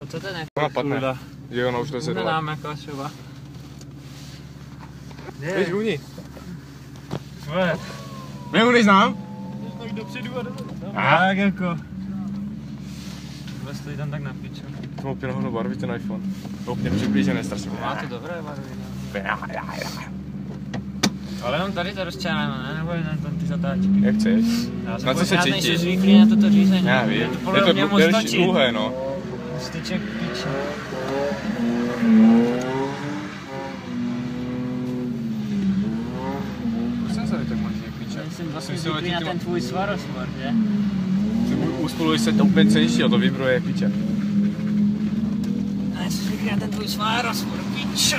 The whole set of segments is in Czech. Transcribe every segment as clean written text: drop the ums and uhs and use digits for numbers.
Co ten Ona padne. Že ona už rozjedla. Nám jako třeba. Běž vůni. Neujdeš nám? Tak dopředu a dopředu. Tak jako. Tohle stojí tam tak na piču. To má úplně nahoru barvy ten iPhone. To úplně přiblížené strašně. Má to dobré barvy, no. Ale jenom tady to rozčáráme, ne? Nebo jen tam ty zatáčky. Jak chceš? Na co se Já cítí? nejsi zvyklý na toto řízení. Já vím. Je to delší dlouhé, no. Styček piče. Proč jsem se tak možný klíče? Jsem vlastně zvyklý na ten tvůj svarosport, že? Uspoluj se to úplně cenejšího, to vybroje piče. Já jsem zvyklý na ten tvůj svarosport, pičo.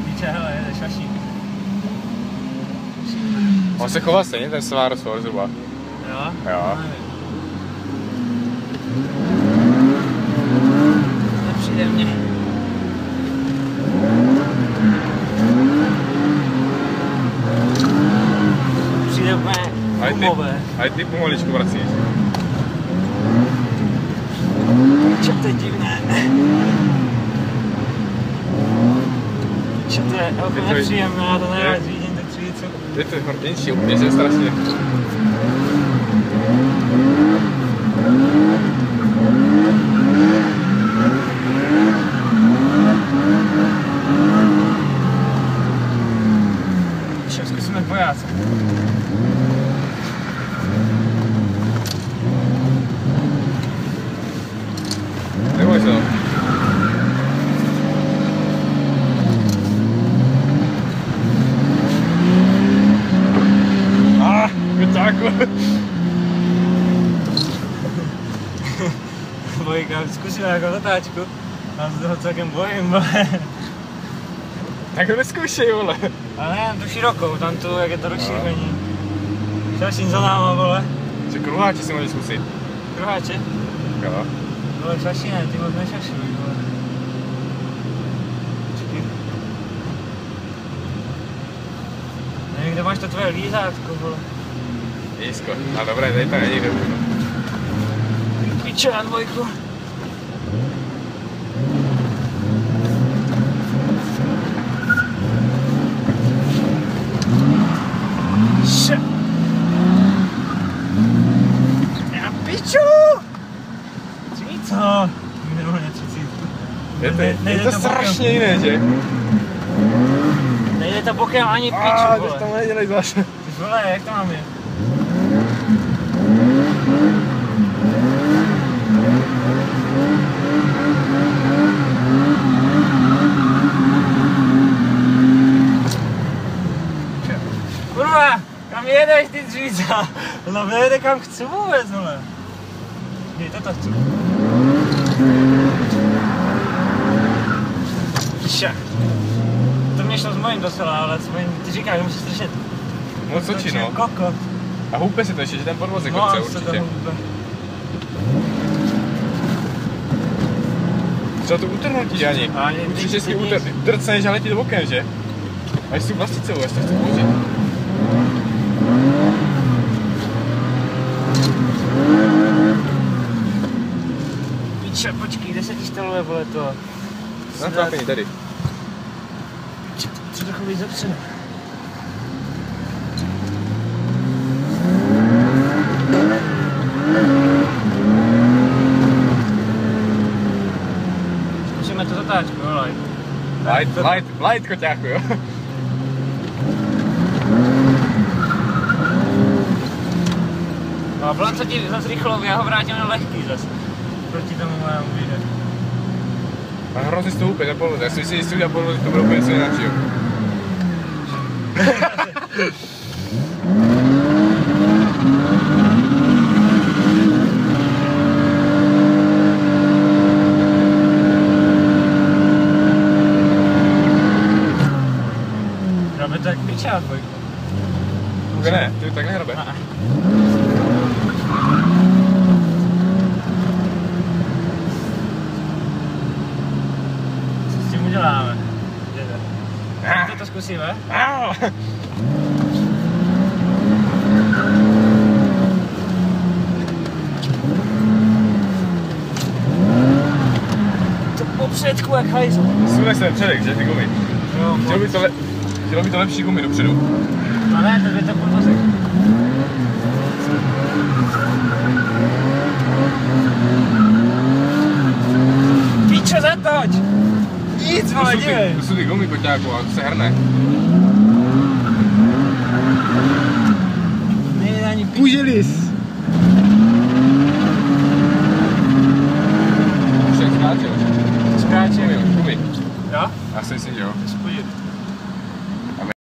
Piče, hele, jede šašík. On se chová stejně, ten Svarosfor zhruba. Jo? Jo. Nepřijde mně. Přijde úplně gumové. Ale ty pomaličku vracíš. Čo to je divné. Čo to je úplně nepříjemné, já to nejrád vidím, tak přijde co. Je to hornější, úplně že strašně. Zkusíme dvojáce. Neboj se. Vytáku. Bojka, zkusíme jako zatáčku. Já se toho celkem bojím, vole. Tak ho neskoušej, vole. Ale ne, tu širokou, tam tu, jak je to rozšíření. Šašín za náma, vole. Že kruháči si můžeš zkusit. Kruháče? Jo. Vole, šašíne, ty moc nešašuj, vole. Počkej. Nevím, kde máš to tvoje lízátko, vole. Jízko. No dobré, tady to není dobrý. Piče na dvojku. Já piču! Co? Minulé 30. Je to strašně jiné, že? Nejde to bokem ani piču, vole. Teď tam nedělej zvlášť. Ty vole, jak to mám je? Kurva, kam jedeš ty dříza? Ona vejde kam chci vůbec, vole. Je, toto chci. Píša. To mě šlo s mojím docela, ale s mojím, ty říkáš, že musíš držet. Moc očí, no. Kokot. A houpe si to ještě, že ten podvozek No, chce se to určitě. houpe. Třeba to utrhnutí ani. Určitě český utrcneš, ale ti do bokem, že? Až si tu vlasticovou, až to chci použít. Piče, počkej, kde se ti staluje, vole, to? Na trápení, tady. Piče, co trochu víc zapřeno. Zkusíme to zatáčku, jo, Light, koťáku, jo. No a plán se ti zase rychlo, já ho vrátím na lehký zase. Proti tomu mému vyjde. A hrozně z toho úplně nepodvozek. Já si myslím, že si udělal podvozek, to bude úplně něco jináčího. Hrabe to jak pičák, Vojko. Ne, ty tak nehrabe. Co s tím uděláme? Tak to zkusíme. jak hajzl. Sune se předek, že, ty gumy. Jo, Chtělo by to lepší gumy dopředu. a ne, to je to podvozek. Píčo, zatoč! Nic, vole, dívej. To jsou ty gumy koťáku a to se hrne. Nejde ani píč. Uželis. Však skáče. Skáče. Gumy. Jo? Já si myslím, že jo. Spojit.